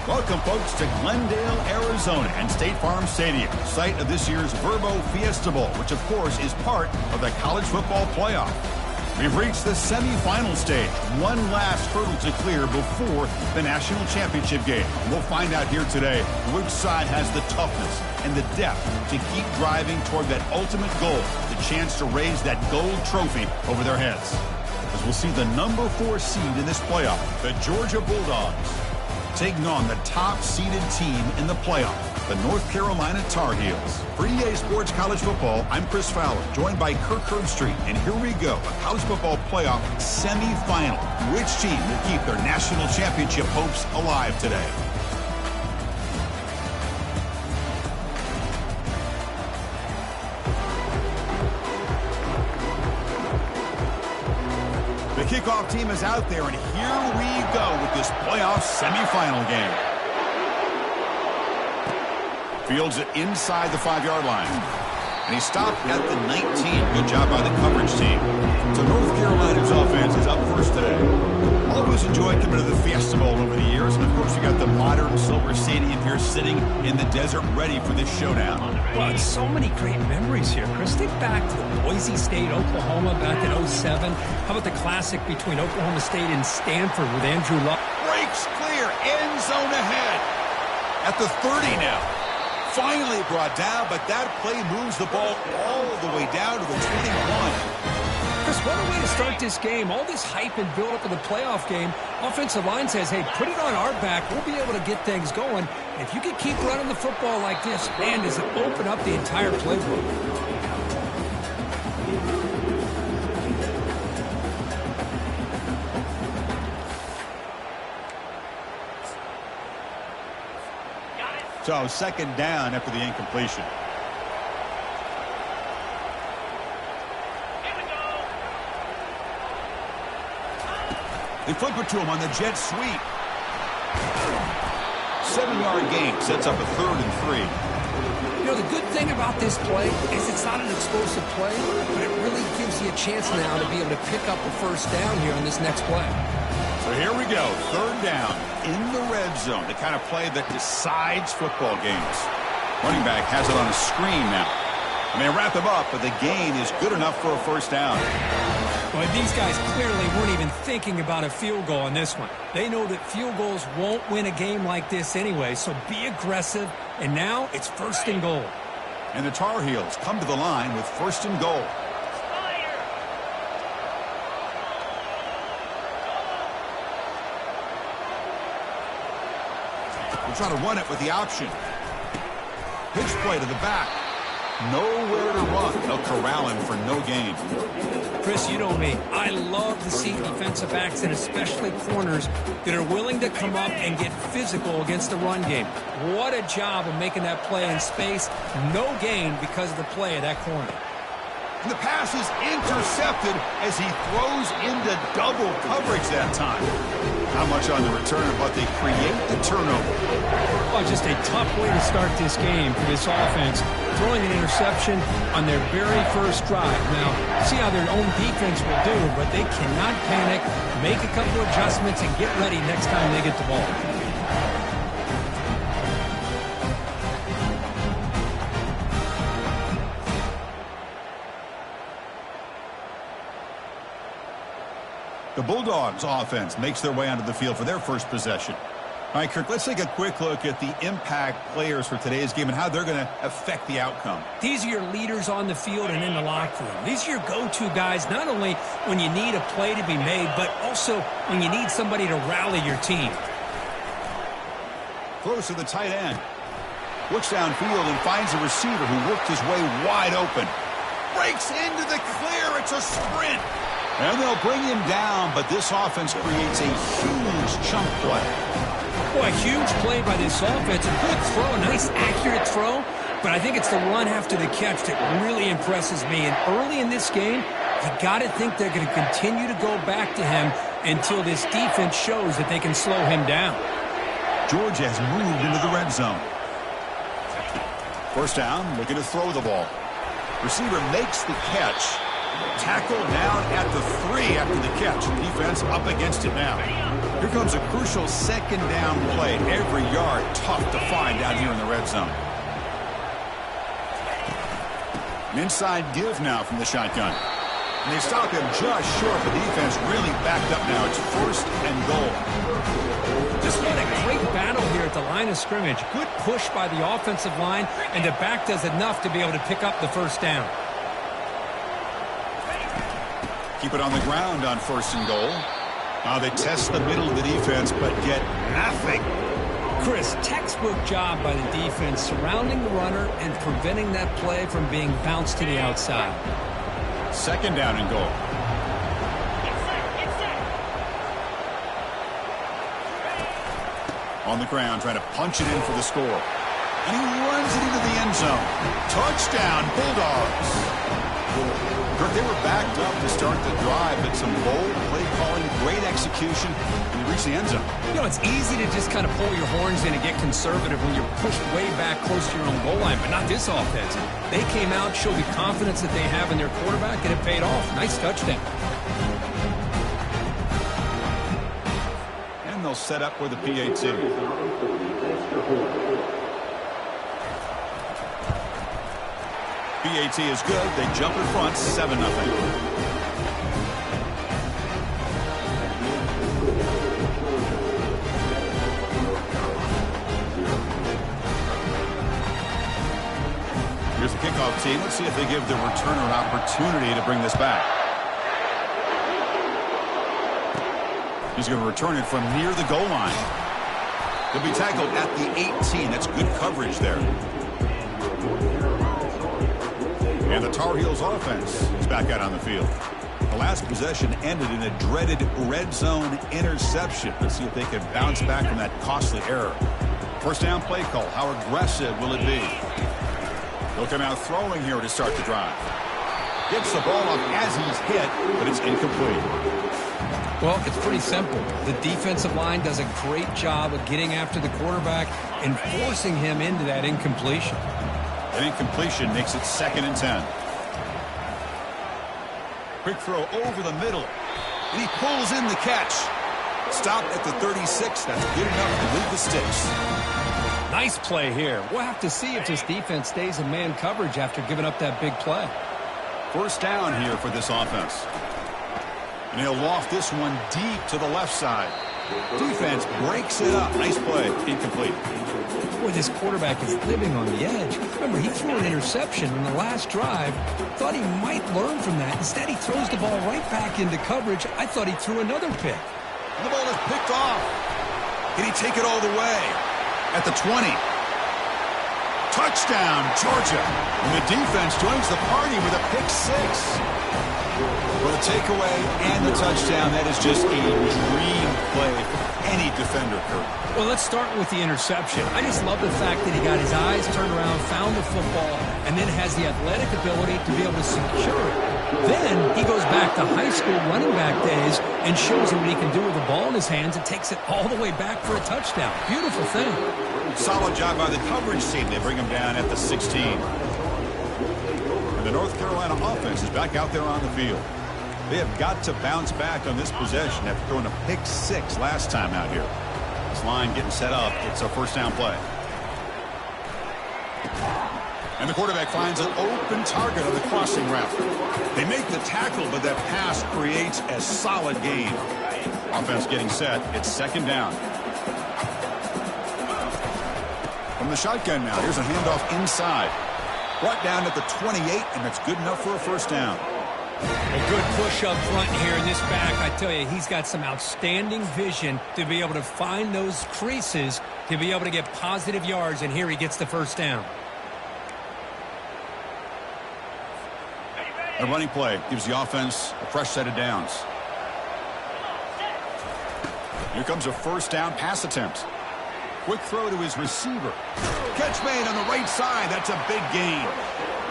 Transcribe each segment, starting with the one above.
Welcome, folks, to Glendale, Arizona and State Farm Stadium, site of this year's Verbo Fiesta Bowl, which, of course, is part of the college football playoff. We've reached the semifinal stage, one last hurdle to clear before the national championship game. We'll find out here today which side has the toughness and the depth to keep driving toward that ultimate goal, the chance to raise that gold trophy over their heads. As we'll see the number 4 seed in this playoff, the Georgia Bulldogs, taking on the top-seeded team in the playoff, the North Carolina Tar Heels. For EA Sports College Football, I'm Chris Fowler, joined by Kirk Herbstreit, and here we go, a college football playoff semifinal. Which team will keep their national championship hopes alive today? The kickoff team is out there, and here we go with this playoff semifinal game. Fields it inside the 5-yard line. And he stopped at the 19. Good job by the coverage team. So North Carolina's offense is up first today. Always enjoyed coming to the Fiesta Bowl over the years. And, of course, you got the modern silver stadium here sitting in the desert ready for this showdown. Well, it's so many great memories here, Chris. Think back to the Boise State, Oklahoma back in '07. How about the classic between Oklahoma State and Stanford with Andrew Luck? Breaks clear. End zone ahead. At the 30 now. Finally brought down, but that play moves the ball all the way down to the 21. Chris, what a way to start this game. All this hype and build-up of the playoff game. Offensive line says, hey, put it on our back. We'll be able to get things going. If you can keep running the football like this, man, does it open up the entire playbook. So, second down after the incompletion. They flip it to him on the jet sweep. 7-yard gain sets up a 3rd and 3. You know, the good thing about this play is it's not an explosive play, but it really gives you a chance now to be able to pick up a first down here on this next play. So here we go, 3rd down in the red zone, the kind of play that decides football games. Running back has it on a screen now. And they wrap him up, but the gain is good enough for a first down. Well, these guys clearly weren't even thinking about a field goal on this one. They know that field goals won't win a game like this anyway, so be aggressive, and now it's 1st and goal. And the Tar Heels come to the line with 1st and goal. We'll try to run it with the option. Pitch play to the back. Nowhere to run. They'll corral him for no gain. Chris, you know me. I love to see defensive backs and especially corners that are willing to come up and get physical against the run game. What a job of making that play in space. No gain because of the play of that corner. And the pass is intercepted as he throws into double coverage that time. Not much on the return, but they create the turnover. Oh, just a tough way to start this game for this offense. Throwing an interception on their very first drive. Now, see how their own defense will do, but they cannot panic, make a couple adjustments, and get ready next time they get the ball. The Bulldogs offense makes their way onto the field for their first possession. All right, Kirk, let's take a quick look at the impact players for today's game and how they're going to affect the outcome. These are your leaders on the field and in the locker room. These are your go-to guys, not only when you need a play to be made, but also when you need somebody to rally your team. Close to the tight end. Looks downfield and finds a receiver who worked his way wide open. Breaks into the clear. It's a sprint. And they'll bring him down, but this offense creates a huge chunk play. Boy, a huge play by this offense. A good throw, a nice accurate throw. But I think it's the run after the catch that really impresses me. And early in this game, you got to think they're going to continue to go back to him until this defense shows that they can slow him down. Georgia has moved into the red zone. First down, looking to throw the ball. Receiver makes the catch. Tackle down at the 3 after the catch. Defense up against it now. Here comes a crucial second down play. Every yard tough to find down here in the red zone. An inside give now from the shotgun. And they stop him just short. The defense really backed up now. It's 1st and goal. Just had a great battle here at the line of scrimmage. Good push by the offensive line, and the back does enough to be able to pick up the first down. Keep it on the ground on 1st and goal. Now they test the middle of the defense, but get nothing. Chris, textbook job by the defense surrounding the runner and preventing that play from being bounced to the outside. 2nd down and goal. On the ground, trying to punch it in for the score. And he runs it into the end zone. Touchdown, Bulldogs. Kirk, they were backed up to start the drive, but some bold play calling, great execution, and they reached the end zone. You know, it's easy to just kind of pull your horns in and get conservative when you're pushed way back close to your own goal line, but not this offense. They came out, showed the confidence that they have in their quarterback, and it paid off. Nice touchdown. And they'll set up with a PAT. PAT is good. They jump in front, 7-0. Here's the kickoff team. Let's see if they give the returner an opportunity to bring this back. He's going to return it from near the goal line. He'll be tackled at the 18. That's good coverage there. And the Tar Heels offense is back out on the field. The last possession ended in a dreaded red zone interception. Let's see if they can bounce back from that costly error. 1st down play call. How aggressive will it be? He'll come out throwing here to start the drive. Gets the ball up as he's hit, but it's incomplete. Well, it's pretty simple. The defensive line does a great job of getting after the quarterback and forcing him into that incompletion. An incompletion makes it 2nd and 10. Quick throw over the middle. And he pulls in the catch. Stopped at the 36. That's good enough to leave the sticks. Nice play here. We'll have to see if this defense stays in man coverage after giving up that big play. 1st down here for this offense. And he'll loft this one deep to the left side. Defense breaks it up. Nice play. Incomplete. Boy, this quarterback is living on the edge. Remember, he threw an interception in the last drive. Thought he might learn from that. Instead, he throws the ball right back into coverage. I thought he threw another pick. And the ball is picked off. Can he take it all the way? At the 20. Touchdown, Georgia. And the defense joins the party with a pick 6. For the takeaway and the touchdown, that is just a dream play for any defender, Kurt. Well, let's start with the interception. I just love the fact that he got his eyes turned around, found the football, and then has the athletic ability to be able to secure it. Then he goes back to high school running back days and shows him what he can do with the ball in his hands and takes it all the way back for a touchdown. Beautiful thing. Solid job by the coverage team. They bring him down at the 16. And the North Carolina offense is back out there on the field. They have got to bounce back on this possession after throwing a pick 6 last time out here. This line getting set up. It's a 1st down play. And the quarterback finds an open target on the crossing route. They make the tackle, but that pass creates a solid gain. Offense getting set. It's 2nd down. From the shotgun now. Here's a handoff inside. Brought down at the 28, and that's good enough for a 1st down. A good push up front here in this back. I tell you, he's got some outstanding vision to be able to find those creases, to be able to get positive yards, and here he gets the 1st down. A running play gives the offense a fresh set of downs. Here comes a 1st down pass attempt. Quick throw to his receiver. Catch made on the right side. That's a big gain.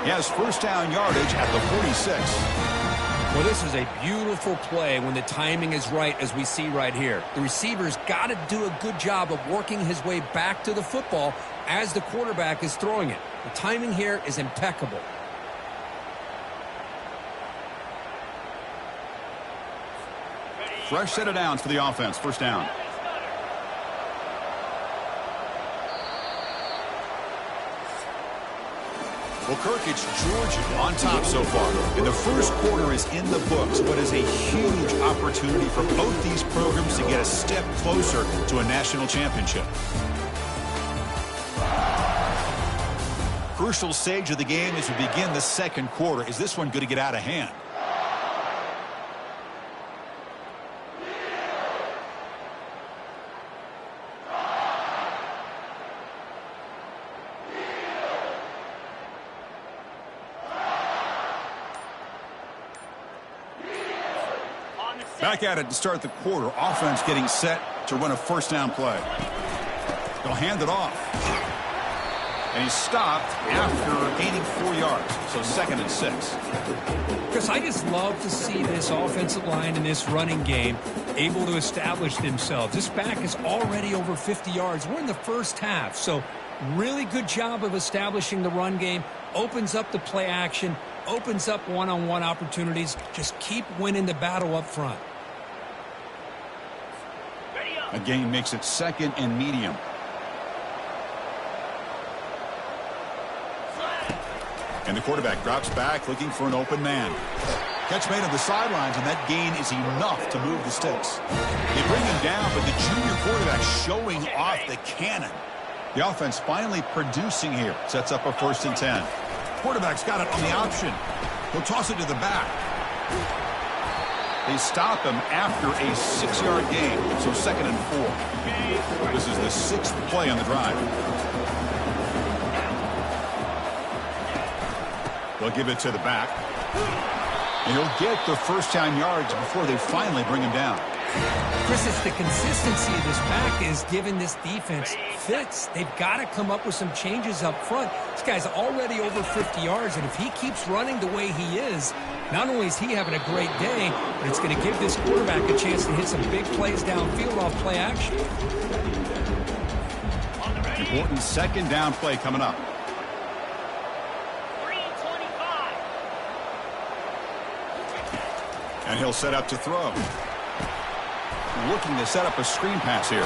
He has 1st down yardage at the 46. Well, this is a beautiful play when the timing is right, as we see right here. The receiver's got to do a good job of working his way back to the football as the quarterback is throwing it. The timing here is impeccable. fresh set of downs for the offense. First down. Well, Kirk, it's Georgia on top so far. And the first quarter is in the books, but is a huge opportunity for both these programs to get a step closer to a national championship. Crucial stage of the game as we begin the second quarter. Is this one going to get out of hand? Back at it to start the quarter. Offense getting set to run a first down play. They'll hand it off. And he's stopped after gaining 4 yards. So 2nd and 6. Chris, I just love to see this offensive line in this running game able to establish themselves. This back is already over 50 yards. We're in the first half. So really good job of establishing the run game. Opens up the play action. Opens up one-on-one opportunities. Just keep winning the battle up front. A gain makes it 2nd and medium. And the quarterback drops back looking for an open man. Catch made on the sidelines, and that gain is enough to move the sticks. They bring him down, but the junior quarterback showing off the cannon. The offense finally producing here. Sets up a 1st and 10. Quarterback's got it on the option. He'll toss it to the back. They stop him after a 6-yard gain, so 2nd and 4. This is the 6th play on the drive. They'll give it to the back. And he'll get the first down yards before they finally bring him down. Chris, it's the consistency of this back is giving this defense fits. They've got to come up with some changes up front. This guy's already over 50 yards, and if he keeps running the way he is, not only is he having a great day, but it's going to give this quarterback a chance to hit some big plays downfield off play action. Important 2nd down play coming up. And he'll set up to throw. Looking to set up a screen pass here.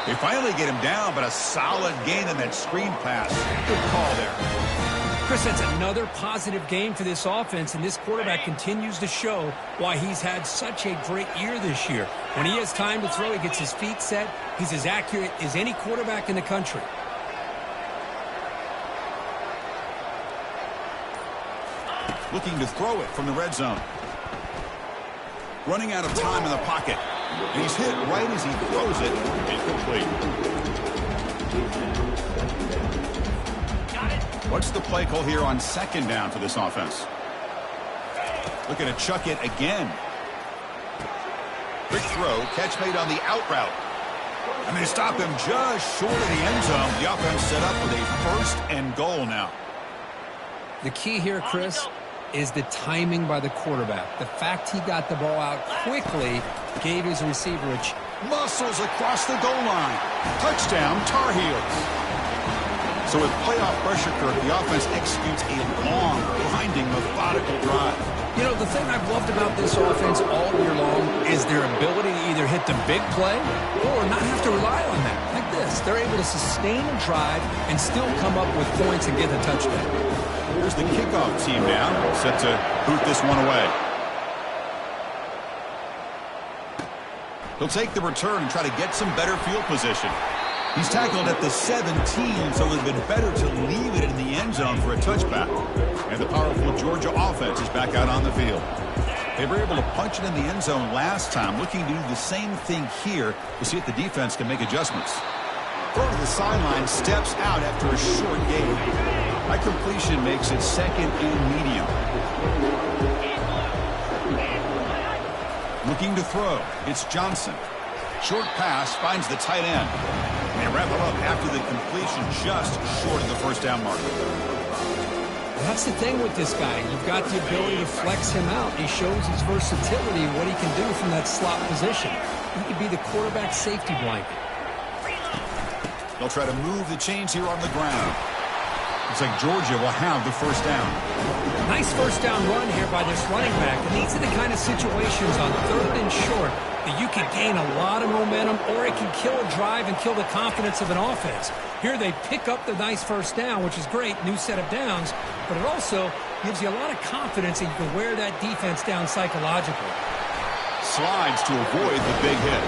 They finally get him down, but a solid gain in that screen pass. Good call there. Chris, that's another positive game for this offense, and this quarterback continues to show why he's had such a great year this year. When he has time to throw, he gets his feet set. He's as accurate as any quarterback in the country. Looking to throw it from the red zone. Running out of time in the pocket. And he's hit right as he throws it. Incomplete. What's the play call here on 2nd down for this offense? Looking to chuck it again. Quick throw. Catch made on the out route. And they stop him just short of the end zone. The offense set up with a 1st and goal now. The key here, Chris, is the timing by the quarterback. The fact he got the ball out quickly gave his receiver a chance. Muscles across the goal line. Touchdown, Tar Heels. So with playoff pressure, Kirk, the offense executes a long, grinding, methodical drive. You know, the thing I've loved about this offense all year long is their ability to either hit the big play or not have to rely on that. Like this, they're able to sustain a drive and still come up with points and get the touchdown. Here's the kickoff team now, set to boot this one away. He'll take the return and try to get some better field position. He's tackled at the 17, so it would have been better to leave it in the end zone for a touchback. And the powerful Georgia offense is back out on the field. They were able to punch it in the end zone last time, looking to do the same thing here to see if the defense can make adjustments. Throw to the sideline, steps out after a short gain. That completion makes it 2nd and medium. Looking to throw. It's Johnson. Short pass finds the tight end. They wrap it up after the completion just short of the first down marker. That's the thing with this guy. You've got the ability to flex him out. He shows his versatility and what he can do from that slot position. He could be the quarterback safety blanket. They'll try to move the chains here on the ground. Looks like Georgia will have the first down. Nice first down run here by this running back. And these are the kind of situations on 3rd and short that you can gain a lot of momentum, or it can kill a drive and kill the confidence of an offense. Here they pick up the nice first down, which is great, new set of downs, but it also gives you a lot of confidence that you can wear that defense down psychologically. Slides to avoid the big hit.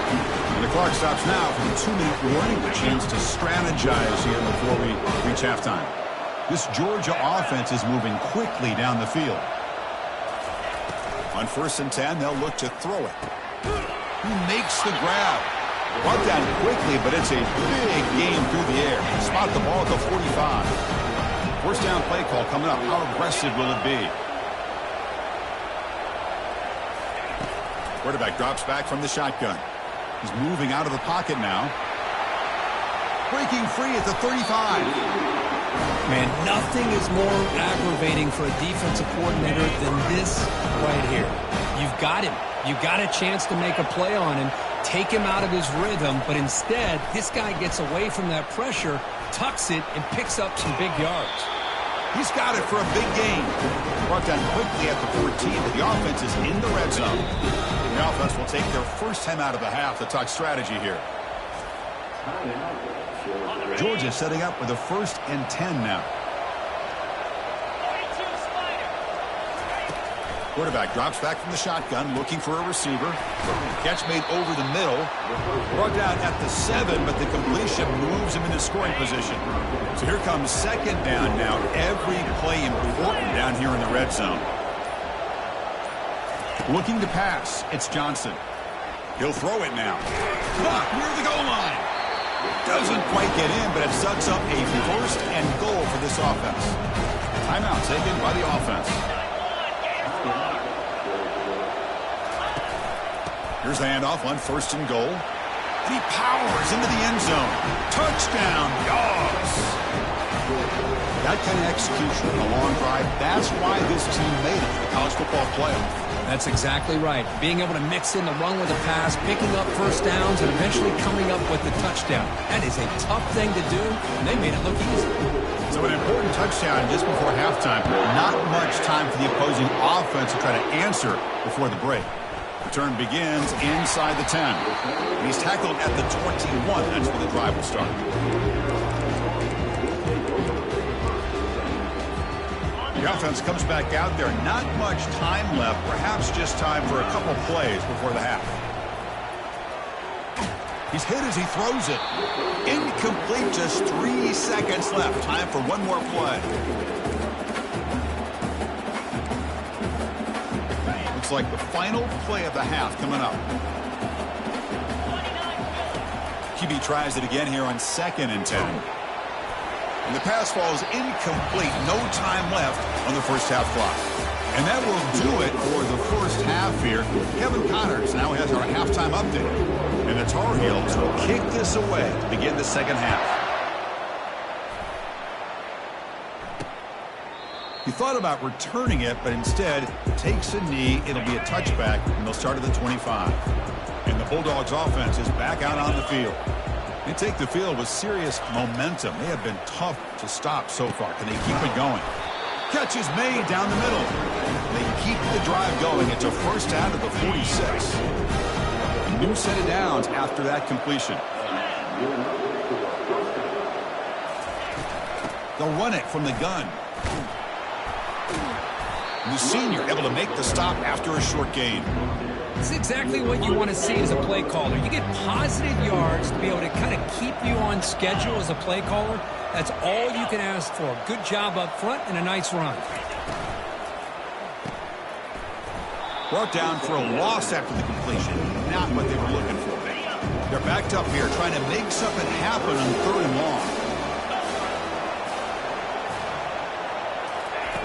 And the clock stops now for the 2-minute warning, a chance to strategize here before we reach halftime. This Georgia offense is moving quickly down the field. On 1st and 10, they'll look to throw it. He makes the grab. Brought down quickly, but it's a big game through the air. Spot the ball at the 45. First down play call coming up. How aggressive will it be? Quarterback drops back from the shotgun. He's moving out of the pocket now. Breaking free at the 35. Man, nothing is more aggravating for a defensive coordinator than this right here. You've got him. You've got a chance to make a play on him, take him out of his rhythm, but instead, this guy gets away from that pressure, tucks it, and picks up some big yards. He's got it for a big gain. Brought down quickly at the 14, but the offense is in the red zone. The offense will take their first time out of the half to talk strategy here. Georgia setting up with a 1st and 10 now. Quarterback drops back from the shotgun, looking for a receiver. Catch made over the middle. Brought down at the 7, but the completion moves him into scoring position. So here comes 2nd down now. Every play important down here in the red zone. Looking to pass. It's Johnson. He'll throw it now. Blocked near the goal line. Doesn't quite get in, but it sets up a 1st and goal for this offense. Timeout taken by the offense. Here's the handoff on 1st and goal. He powers into the end zone. Touchdown, Dogs. That kind of execution on a long drive, that's why this team made it to the college football playoff. That's exactly right. Being able to mix in the run with the pass, picking up first downs, and eventually coming up with the touchdown. That is a tough thing to do, and they made it look easy. So an important touchdown just before halftime. Not much time for the opposing offense to try to answer before the break. Return begins inside the 10. And he's tackled at the 21. That's where the drive will start. The offense comes back out there. Not much time left. Perhaps just time for a couple plays before the half. He's hit as he throws it. Incomplete. Just 3 seconds left. Time for one more play. Looks like the final play of the half coming up. QB tries it again here on 2nd and 10. And the pass falls incomplete. No time left on the first half clock. And that will do it for the first half here. Kevin Connors now has our halftime update. And the Tar Heels will kick this away to begin the second half. He thought about returning it, but instead takes a knee. It'll be a touchback, and they'll start at the 25. And the Bulldogs offense is back out on the field. They take the field with serious momentum. They have been tough to stop so far. Can they keep it going? Catch is made down the middle. They keep the drive going. It's a first down at the 46. A new set of downs after that completion. They'll run it from the gun. The senior able to make the stop after a short gain. This is exactly what you want to see as a play caller. You get positive yards to be able to kind of keep you on schedule as a play caller. That's all you can ask for. Good job up front and a nice run. Brought down for a loss after the completion. Not what they were looking for. They're backed up here trying to make something happen on 3rd and long.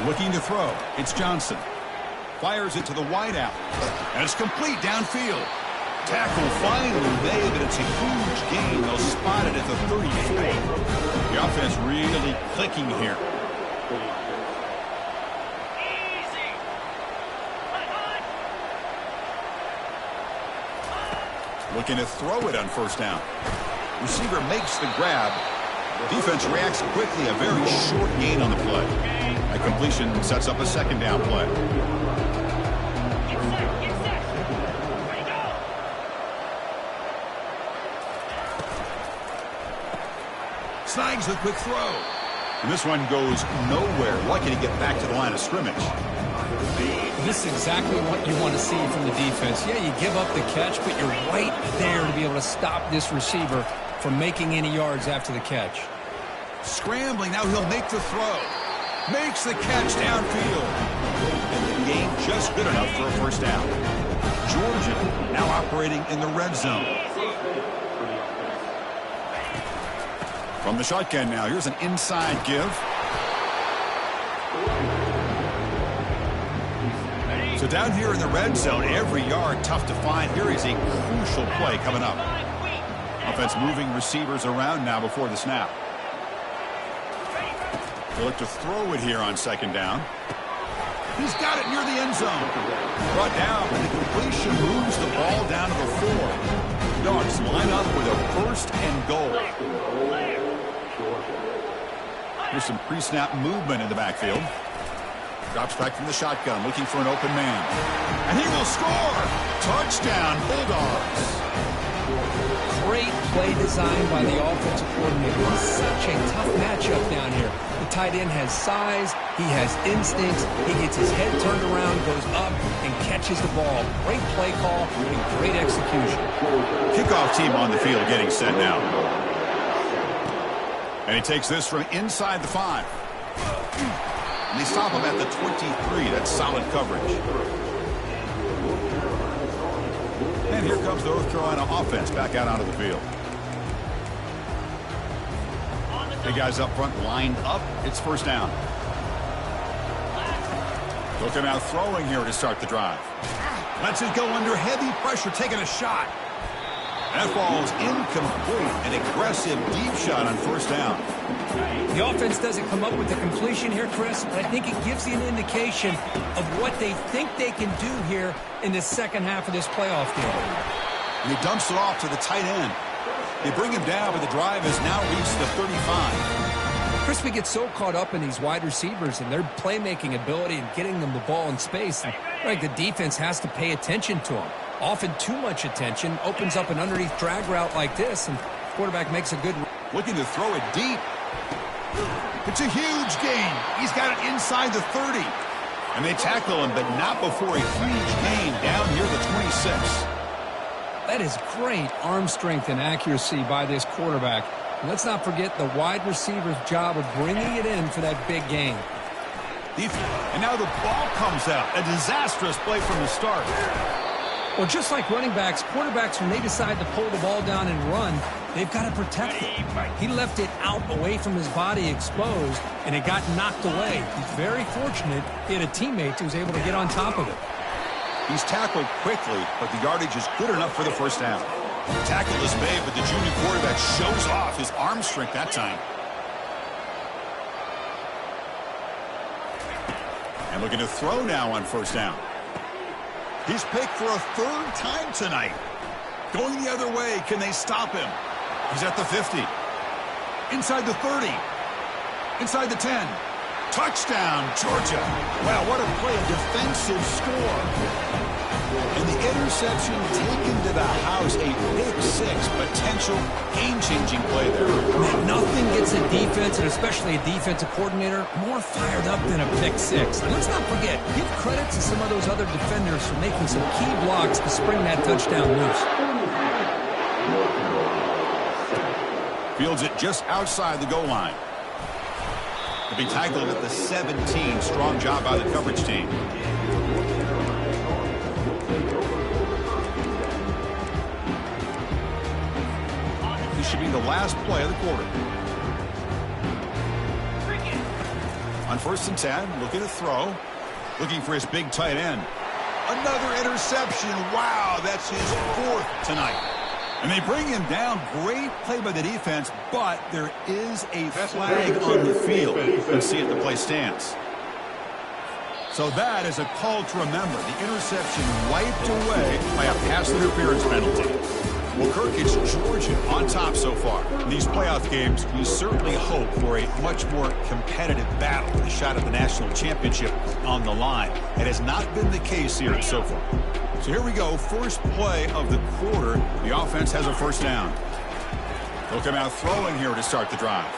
Looking to throw. It's Johnson. Fires it to the wideout. And it's complete downfield. Tackle finally made, but it's a huge gain. They'll spot it at the 34. The offense really clicking here. Looking to throw it on 1st down. Receiver makes the grab. Defense reacts quickly. A very short gain on the play. That completion sets up a second down play. Snags the quick throw. And this one goes nowhere. Lucky to get back to the line of scrimmage. This is exactly what you want to see from the defense. Yeah, you give up the catch, but you're right there to be able to stop this receiver from making any yards after the catch. Scrambling, now he'll make the throw. Makes the catch downfield. And the game just good enough for a first down. Georgia now operating in the red zone. From the shotgun now, here's an inside give. So down here in the red zone, every yard tough to find. Here is a crucial play coming up. Offense moving receivers around now before the snap. They'll look to throw it here on second down. He's got it near the end zone. Brought down, and the completion moves the ball down to the 4. Dogs line up with a first and goal. Here's some pre-snap movement in the backfield. Drops back from the shotgun, looking for an open man. And he will score! Touchdown, Bulldogs! Great play design by the offensive coordinator. It's such a tough matchup down here. The tight end has size, he has instincts, he gets his head turned around, goes up, and catches the ball. Great play call and great execution. Kickoff team on the field getting set now. And he takes this from inside the 5. And they stop him at the 23. That's solid coverage. And here comes the North Carolina offense back out onto the field. The guys up front lined up. It's first down. Looking out throwing here to start the drive. Lets it go under heavy pressure, taking a shot. That ball's incomplete. An aggressive deep shot on first down. The offense doesn't come up with the completion here, Chris, but I think it gives you an indication of what they think they can do here in the second half of this playoff game. And he dumps it off to the tight end. They bring him down, but the drive has now reached the 35. Chris, we get so caught up in these wide receivers and their playmaking ability and getting them the ball in space. Like the defense has to pay attention to them. Often too much attention opens up an underneath drag route like this, and the quarterback makes a good. Looking to throw it deep. It's a huge gain. He's got it inside the 30. And they tackle him, but not before a huge gain down near the 26. That is great arm strength and accuracy by this quarterback. And let's not forget the wide receiver's job of bringing it in for that big gain. And now the ball comes out. A disastrous play from the start. Well, just like running backs, quarterbacks, when they decide to pull the ball down and run, they've got to protect it. He left it out away from his body exposed, and it got knocked away. He's very fortunate he had a teammate who was able to get on top of it. He's tackled quickly, but the yardage is good enough for the first down. Tackle is made, but the junior quarterback shows off his arm strength that time. And looking to throw now on first down. He's picked for a third time tonight. Going the other way, can they stop him? He's at the 50. Inside the 30. Inside the 10. Touchdown, Georgia. Wow, what a play, a defensive score. And the interception taken to the house, a big 6, potential game-changing play there. Man, nothing gets a defense, and especially a defensive coordinator, more fired up than a pick 6. And let's not forget, give credit to some of those other defenders for making some key blocks to spring that touchdown loose. Fields it just outside the goal line. To be tackled at the 17. Strong job by the coverage team. This should be the last play of the quarter. On first and 10, looking to throw. Looking for his big tight end. Another interception. Wow, that's his 4th tonight. And they bring him down. Great play by the defense, but there is a flag on the field. Let's see if the play stands. So that is a call to remember. The interception wiped away by a pass interference penalty. Well, Kirk, it's Georgia on top so far. In these playoff games, we certainly hope for a much more competitive battle with a shot at the national championship on the line. It has not been the case here so far. So here we go, first play of the quarter. The offense has a first down. They'll come out throwing here to start the drive.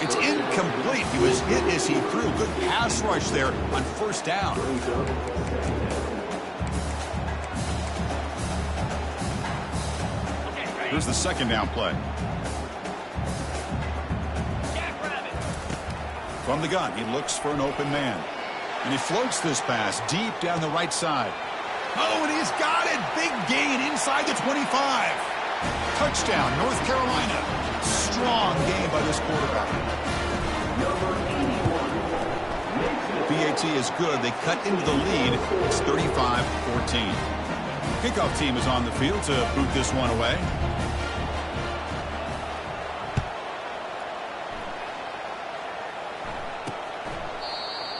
It's incomplete. He was hit as he threw. Good pass rush there on first down. Here's the second down play. From the gun, he looks for an open man. And he floats this pass deep down the right side. Oh, and he's got it. Big gain inside the 25. Touchdown, North Carolina. Strong game by this quarterback. BAT is good. They cut into the lead. It's 35-14. Kickoff team is on the field to boot this one away.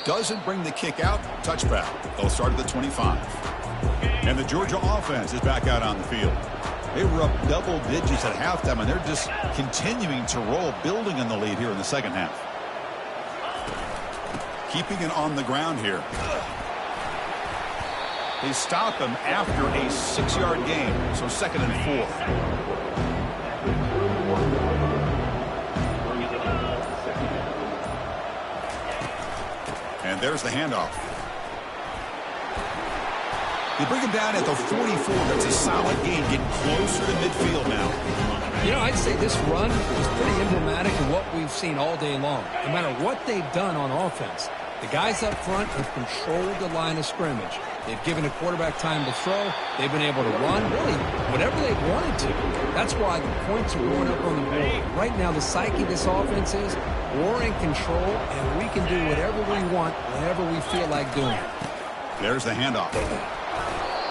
Doesn't bring the kick out. Touchback. They'll start at the 25. And the Georgia offense is back out on the field. They were up double digits at halftime, and they're just continuing to roll, building on the lead here in the second half. Keeping it on the ground here. They stop him after a 6-yard gain, so second and 4. And there's the handoff. They bring him down at the 44. That's a solid gain, getting closer to midfield now. You know, I'd say this run is pretty emblematic of what we've seen all day long. No matter what they've done on offense, the guys up front have controlled the line of scrimmage. They've given the quarterback time to throw. They've been able to run, really, whatever they wanted to. That's why the points are going up on the board. Right now, the psyche of this offense is we're in control, and we can do whatever we want, whenever we feel like doing it. There's the handoff.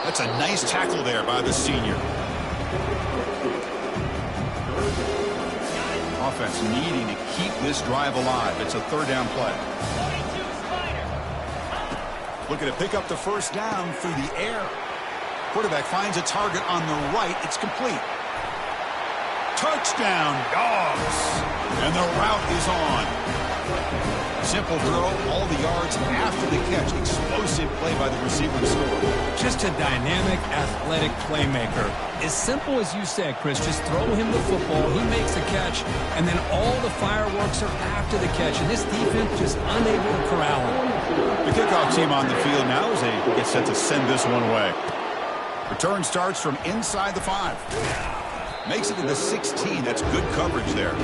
That's a nice tackle there by the senior. Offense needing to keep this drive alive. It's a third down play. Looking to pick up the first down through the air. Quarterback finds a target on the right. It's complete. Touchdown, Dogs. And the route is on. Simple throw, all the yards after the catch. Explosive play by the receiver to score. Just a dynamic, athletic playmaker. As simple as you said, Chris, just throw him the football, he makes the catch, and then all the fireworks are after the catch. And this defense just unable to corral him. The kickoff team on the field now as they get set to send this one away. Return starts from inside the 5. Makes it to the 16. That's good coverage there.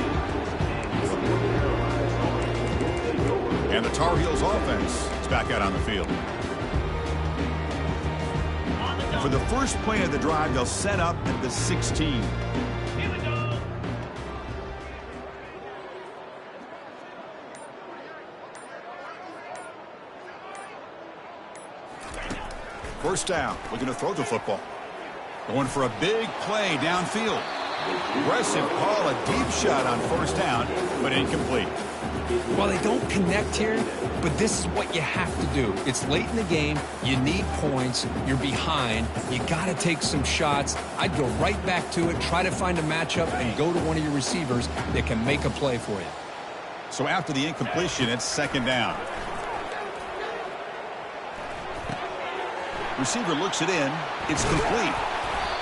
And the Tar Heels offense is back out on the field. For the first play of the drive, they'll set up at the 16. First down, looking to throw the football. Going for a big play downfield. Aggressive call, a deep shot on first down, but incomplete. Well, they don't connect here, but this is what you have to do. It's late in the game. You need points. You're behind. You got to take some shots. I'd go right back to it, try to find a matchup, and go to one of your receivers that can make a play for you. So after the incompletion, it's second down. Receiver looks it in. It's complete.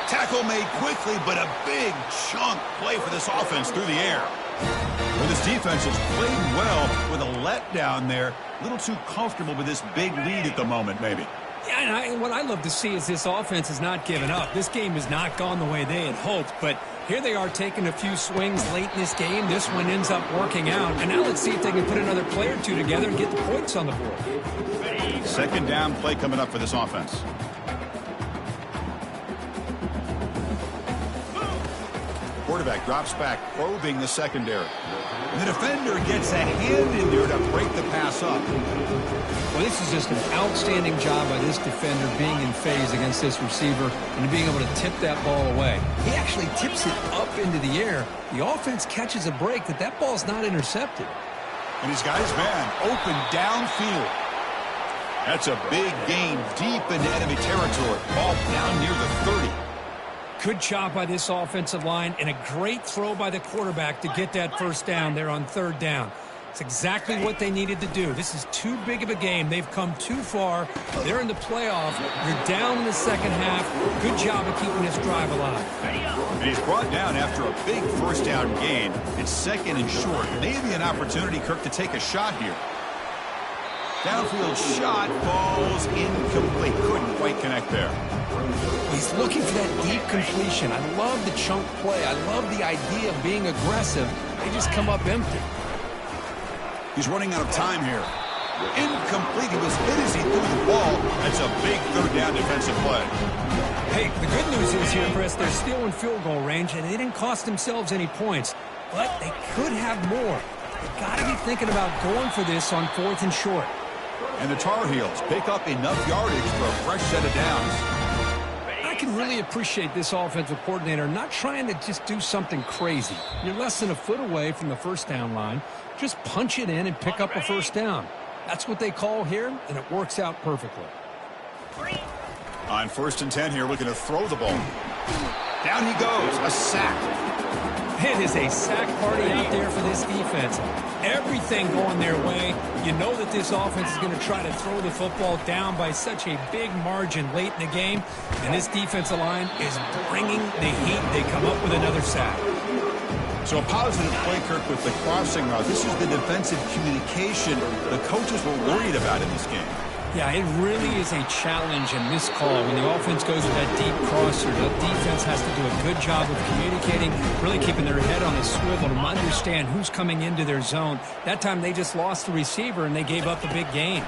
Tackle made quickly, but a big chunk play for this offense through the air. Well, this defense has played well with a letdown there. A little too comfortable with this big lead at the moment, maybe. Yeah, and what I love to see is this offense has not given up. This game has not gone the way they had hoped, but here they are taking a few swings late in this game. This one ends up working out, and now let's see if they can put another play or two together and get the points on the board. Second down play coming up for this offense. Quarterback drops back, probing the secondary. And the defender gets a hand in there to break the pass up. Well, this is just an outstanding job by this defender being in phase against this receiver and being able to tip that ball away. He actually tips it up into the air. The offense catches a break that ball's not intercepted. And he's got his man open downfield. That's a big gain deep into enemy territory. Ball down near the 30. Good job by this offensive line and a great throw by the quarterback to get that first down there on third down. It's exactly what they needed to do. This is too big of a game. They've come too far. They're in the playoff. You're down in the second half. Good job of keeping this drive alive. And he's brought down after a big first down gain. It's second and short. Maybe an opportunity, Kirk, to take a shot here. Downfield shot falls incomplete. Couldn't quite connect there. He's looking for that deep completion. I love the chunk play. I love the idea of being aggressive. They just come up empty. He's running out of time here. Incomplete. He was hit as he threw the ball. That's a big third down defensive play. Hey, the good news is here, Chris, they're still in field goal range, and they didn't cost themselves any points. But they could have more. They've got to be thinking about going for this on fourth and short. And the Tar Heels pick up enough yardage for a fresh set of downs. I can really appreciate this offensive coordinator not trying to just do something crazy. You're less than a foot away from the first down line. Just punch it in and pick up a first down. That's what they call here, and it works out perfectly. On 1st and 10 here, looking to throw the ball. Down he goes, a sack. It is a sack party out there for this defense. Everything going their way. You know that this offense is going to try to throw the football down by such a big margin late in the game. And this defensive line is bringing the heat. They come up with another sack. So a positive play, Kirk, with the crossing route. This is the defensive communication the coaches were worried about in this game. Yeah, it really is a challenge in this call. When the offense goes with that deep crosser, the defense has to do a good job of communicating, really keeping their head on a swivel to understand who's coming into their zone. That time they just lost the receiver and they gave up a big gain.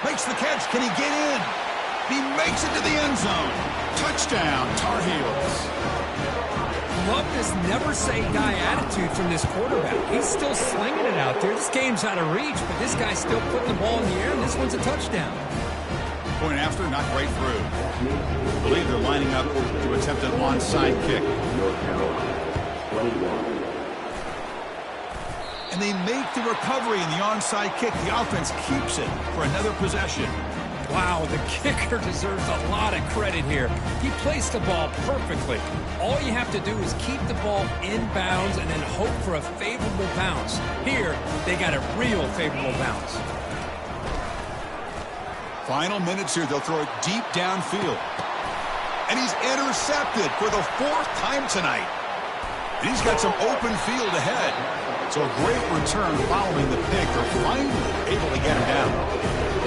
Makes the catch. Can he get in? He makes it to the end zone. Touchdown, Tar Heels. Love this never-say-die attitude from this quarterback. He's still slinging it out there. This game's out of reach, but this guy's still putting the ball in the air, and this one's a touchdown. Point after, not right through. I believe they're lining up to attempt an onside kick. And they make the recovery in the onside kick. The offense keeps it for another possession. Wow, the kicker deserves a lot of credit here. He placed the ball perfectly. All you have to do is keep the ball in bounds and then hope for a favorable bounce. Here, they got a real favorable bounce. Final minutes here. They'll throw it deep downfield. And he's intercepted for the 4th time tonight. And he's got some open field ahead. So a great return following the pick. They're finally able to get him down.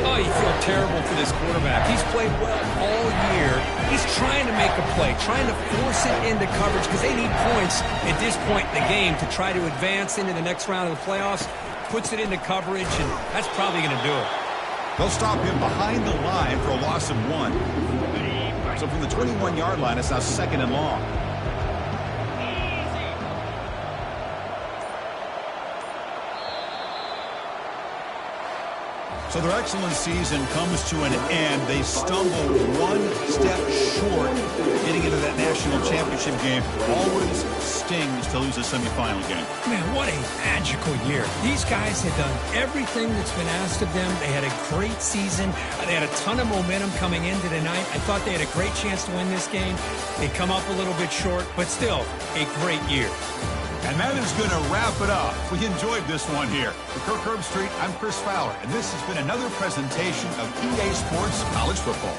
Oh, you feel terrible for this quarterback. He's played well all year. He's trying to make a play, trying to force it into coverage because they need points at this point in the game to try to advance into the next round of the playoffs. Puts it into coverage, and that's probably going to do it. They'll stop him behind the line for a loss of 1. So from the 21-yard line, it's now 2nd and long. So their excellent season comes to an end. They stumble one step short getting into that national championship game. Always stings to lose a semifinal game. Man, what a magical year. These guys had done everything that's been asked of them. They had a great season. They had a ton of momentum coming into tonight. I thought they had a great chance to win this game. They come up a little bit short, but still a great year. And that is going to wrap it up. We enjoyed this one here. For Kirk Herbstreit, I'm Chris Fowler, and this has been another presentation of EA Sports College Football.